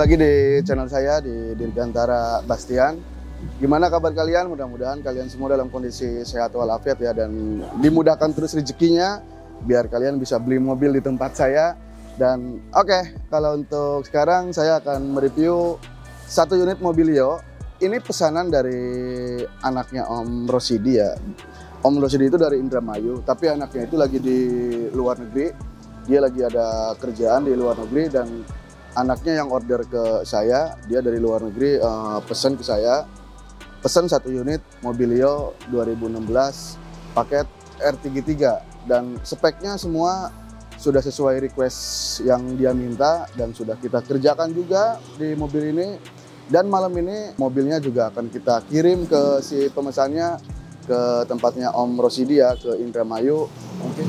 lagi di channel saya di Dirgantara Bastian. Gimana kabar kalian? Mudah-mudahan kalian semua dalam kondisi sehat walafiat ya, dan dimudahkan terus rezekinya biar kalian bisa beli mobil di tempat saya. Dan oke, kalau untuk sekarang saya akan mereview satu unit Mobilio. Ini pesanan dari anaknya Om Rosidi ya. Om Rosidi itu dari Indramayu, tapi anaknya itu lagi di luar negeri. Dia lagi ada kerjaan di luar negeri dan anaknya yang order ke saya, dia dari luar negeri pesan ke saya, pesan satu unit Mobilio 2016 paket R33 dan speknya semua sudah sesuai request yang dia minta dan sudah kita kerjakan juga di mobil ini. Dan malam ini mobilnya juga akan kita kirim ke si pemesannya ke tempatnya Om Rosidi ya, ke Indramayu mungkin.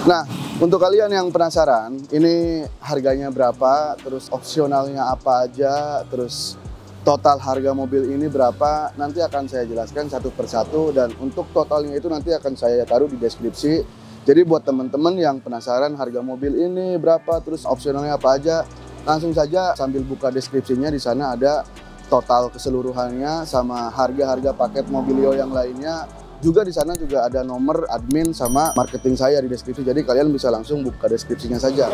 Nah, untuk kalian yang penasaran, ini harganya berapa, terus opsionalnya apa aja, terus total harga mobil ini berapa, nanti akan saya jelaskan satu persatu, dan untuk totalnya itu nanti akan saya taruh di deskripsi. Jadi buat teman-teman yang penasaran harga mobil ini berapa, terus opsionalnya apa aja, langsung saja sambil buka deskripsinya, di sana ada total keseluruhannya sama harga-harga paket Mobilio yang lainnya. Juga di sana juga ada nomor admin sama marketing saya di deskripsi, jadi kalian bisa langsung buka deskripsinya saja.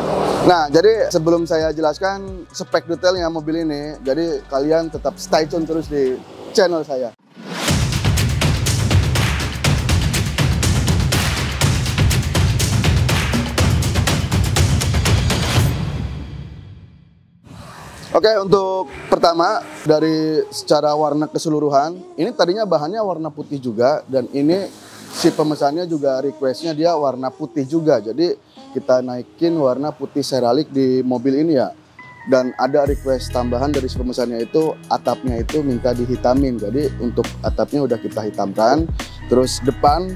Nah, jadi sebelum saya jelaskan spek detailnya mobil ini, jadi kalian tetap stay tune terus di channel saya. Oke, untuk pertama dari secara warna keseluruhan, ini tadinya bahannya warna putih juga, dan ini si pemesannya juga requestnya dia warna putih juga. Jadi kita naikin warna putih seralik di mobil ini ya. Dan ada request tambahan dari si pemesannya itu atapnya itu minta dihitamin. Jadi untuk atapnya udah kita hitamkan. Terus depan,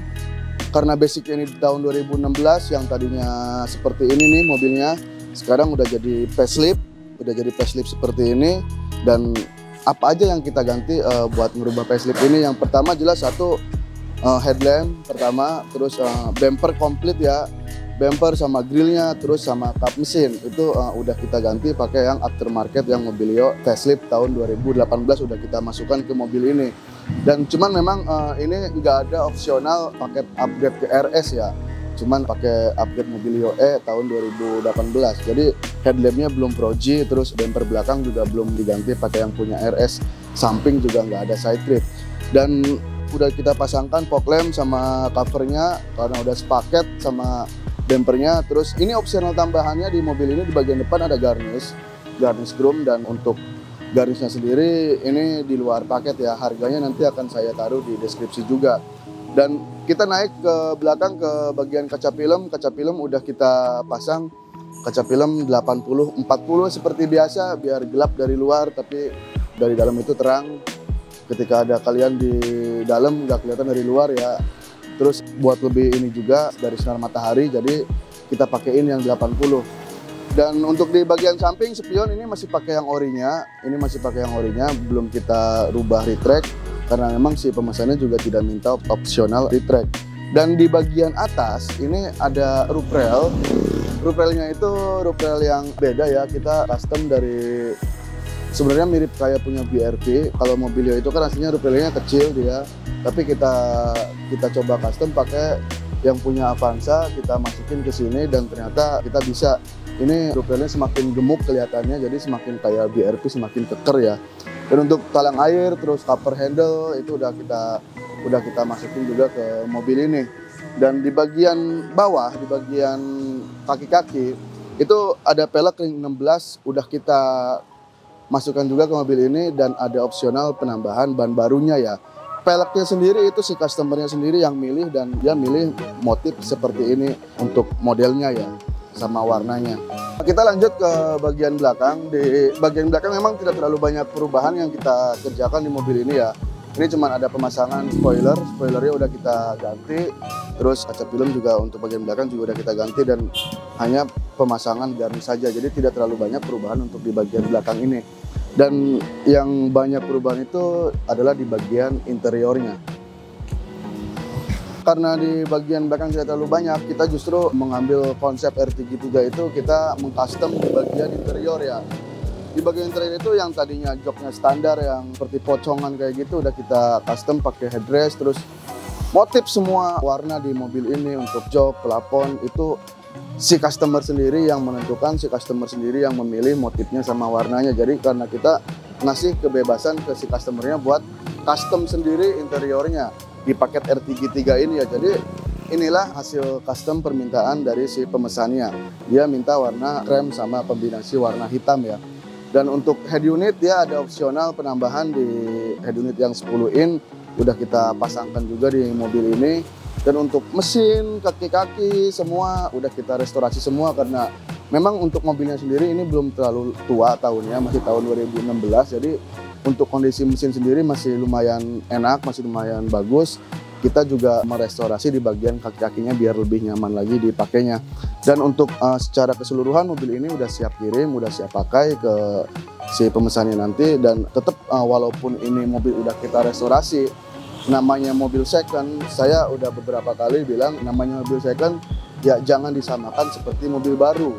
karena basic ini di tahun 2016 yang tadinya seperti ini nih mobilnya, sekarang udah jadi facelift. Udah jadi facelift seperti ini. Dan apa aja yang kita ganti buat merubah facelift ini? Yang pertama jelas satu headlamp pertama, terus bumper komplit ya, bumper sama grillnya, terus sama kap mesin itu udah kita ganti pakai yang aftermarket yang Mobilio facelift tahun 2018 udah kita masukkan ke mobil ini. Dan cuman memang ini nggak ada opsional paket upgrade ke RS ya, cuman pakai upgrade Mobilio E tahun 2018. Jadi headlampnya belum Pro G, terus bumper belakang juga belum diganti pakai yang punya RS, samping juga nggak ada side grip. Dan udah kita pasangkan fog lamp sama covernya karena udah sepaket sama bumpernya. Terus ini opsional tambahannya di mobil ini, di bagian depan ada garnish chrome, dan untuk garnishnya sendiri ini di luar paket ya, harganya nanti akan saya taruh di deskripsi juga. Dan kita naik ke belakang ke bagian kaca film udah kita pasang kaca film 80-40 seperti biasa, biar gelap dari luar tapi dari dalam itu terang. Ketika ada kalian di dalam nggak kelihatan dari luar ya. Terus buat lebih ini juga dari sinar matahari, jadi kita pakaiin yang 80. Dan untuk di bagian samping spion ini masih pakai yang orinya, belum kita rubah retract karena memang si pemesannya juga tidak minta opsional retract. Dan di bagian atas ini ada roof rail. Roof railnya itu roof rail yang beda ya, kita custom dari, sebenarnya mirip kayak punya BRV. Kalau Mobilio itu kan aslinya roof railnya kecil dia, tapi kita coba custom pakai yang punya Avanza, kita masukin ke sini dan ternyata kita bisa. Ini roof railnya semakin gemuk kelihatannya, jadi semakin kayak BRV, semakin keker ya. Dan untuk talang air, terus cover handle itu udah kita masukin juga ke mobil ini. Dan di bagian bawah, di bagian kaki-kaki itu ada pelek ring 16 udah kita masukkan juga ke mobil ini, dan ada opsional penambahan ban barunya ya. Peleknya sendiri itu si customernya sendiri yang milih, dan dia milih motif seperti ini untuk modelnya ya, sama warnanya. Kita lanjut ke bagian belakang. Di bagian belakang memang tidak terlalu banyak perubahan yang kita kerjakan di mobil ini ya. Ini cuma ada pemasangan spoilernya udah kita ganti. Terus kaca film juga untuk bagian belakang juga udah kita ganti, dan hanya pemasangan garnish saja. Jadi tidak terlalu banyak perubahan untuk di bagian belakang ini. Dan yang banyak perubahan itu adalah di bagian interiornya. Karena di bagian belakang tidak terlalu banyak, kita justru mengambil konsep R33 itu kita mengcustom di bagian interior ya. Di bagian interior itu yang tadinya joknya standar yang seperti pocongan kayak gitu udah kita custom pakai headrest, terus motif semua warna di mobil ini untuk jok, plafon itu si customer sendiri yang menentukan, si customer sendiri yang memilih motifnya sama warnanya. Jadi karena kita ngasih kebebasan ke si customernya buat custom sendiri interiornya di paket R33 ini ya. Jadi inilah hasil custom permintaan dari si pemesannya. Dia minta warna krem sama kombinasi warna hitam ya. Dan untuk head unit ya ada opsional penambahan di head unit yang 10 in udah kita pasangkan juga di mobil ini. Dan untuk mesin, kaki-kaki semua udah kita restorasi semua karena memang untuk mobilnya sendiri ini belum terlalu tua tahunnya, masih tahun 2016. Jadi untuk kondisi mesin sendiri masih lumayan enak, masih lumayan bagus. Kita juga merestorasi di bagian kaki-kakinya biar lebih nyaman lagi dipakainya. Dan untuk secara keseluruhan mobil ini udah siap kirim, udah siap pakai ke si pemesannya nanti. Dan tetap walaupun ini mobil udah kita restorasi, namanya mobil second, saya udah beberapa kali bilang namanya mobil second ya jangan disamakan seperti mobil baru.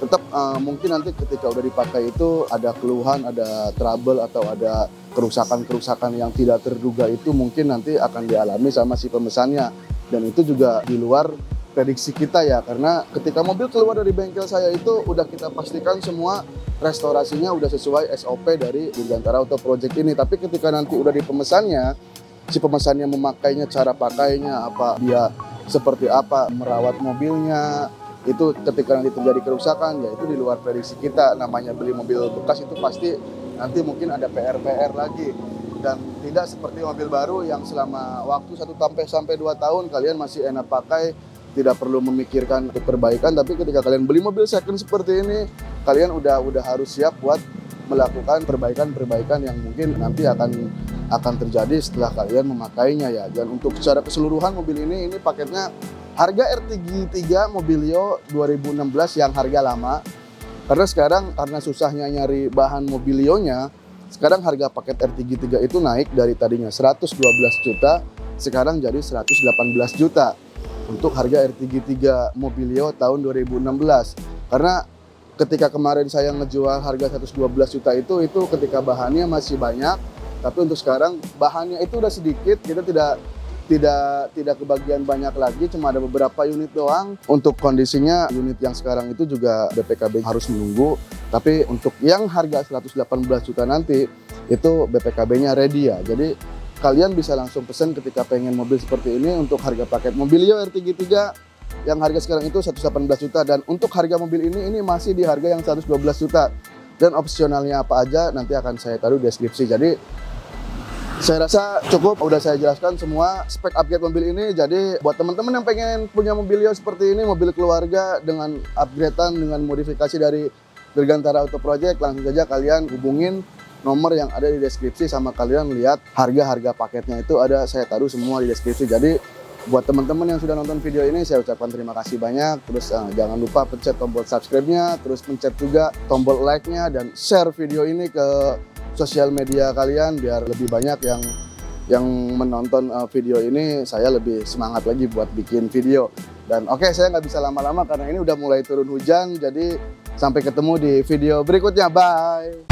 Tetap mungkin nanti ketika udah dipakai itu ada keluhan, ada trouble atau ada kerusakan-kerusakan yang tidak terduga itu mungkin nanti akan dialami sama si pemesannya. Dan itu juga di luar prediksi kita ya, karena ketika mobil keluar dari bengkel saya itu udah kita pastikan semua restorasinya udah sesuai SOP dari Dirgantara Auto Project ini. Tapi ketika nanti udah di pemesannya, si pemesannya memakainya, cara pakainya, apa dia seperti apa merawat mobilnya, itu ketika nanti terjadi kerusakan ya itu di luar prediksi kita. Namanya beli mobil bekas itu pasti nanti mungkin ada PR-PR lagi dan tidak seperti mobil baru yang selama waktu 1 sampai 2 tahun kalian masih enak pakai, tidak perlu memikirkan untuk perbaikan. Tapi ketika kalian beli mobil second seperti ini, kalian udah harus siap buat melakukan perbaikan-perbaikan yang mungkin nanti akan terjadi setelah kalian memakainya ya. Dan untuk secara keseluruhan mobil ini paketnya harga R33 Mobilio 2016 yang harga lama. Karena sekarang karena susahnya nyari bahan Mobilionya, sekarang harga paket R33 itu naik dari tadinya 112 juta, sekarang jadi 118 juta untuk harga R33 Mobilio tahun 2016. Karena ketika kemarin saya ngejual harga 112 juta itu ketika bahannya masih banyak, tapi untuk sekarang bahannya itu udah sedikit, kita tidak kebagian banyak lagi, cuma ada beberapa unit doang. Untuk kondisinya unit yang sekarang itu juga BPKB harus menunggu, tapi untuk yang harga 118 juta nanti itu BPKB-nya ready ya. Jadi kalian bisa langsung pesen ketika pengen mobil seperti ini untuk harga paket Mobilio R33 yang harga sekarang itu 118 juta. Dan untuk harga mobil ini masih di harga yang 112 juta. Dan opsionalnya apa aja nanti akan saya taruh di deskripsi. Jadi saya rasa cukup, udah saya jelaskan semua spek upgrade mobil ini. Jadi buat teman-teman yang pengen punya Mobilio seperti ini, mobil keluarga dengan upgradean, dengan modifikasi dari Dirgantara Auto Project, langsung saja kalian hubungin nomor yang ada di deskripsi, sama kalian lihat harga-harga paketnya itu ada saya taruh semua di deskripsi. Jadi buat teman-teman yang sudah nonton video ini, saya ucapkan terima kasih banyak. Terus jangan lupa pencet tombol subscribe-nya, terus pencet juga tombol like-nya, dan share video ini ke sosial media kalian biar lebih banyak yang menonton video ini. Saya lebih semangat lagi buat bikin video. Dan oke, saya nggak bisa lama-lama karena ini udah mulai turun hujan. Jadi sampai ketemu di video berikutnya. Bye!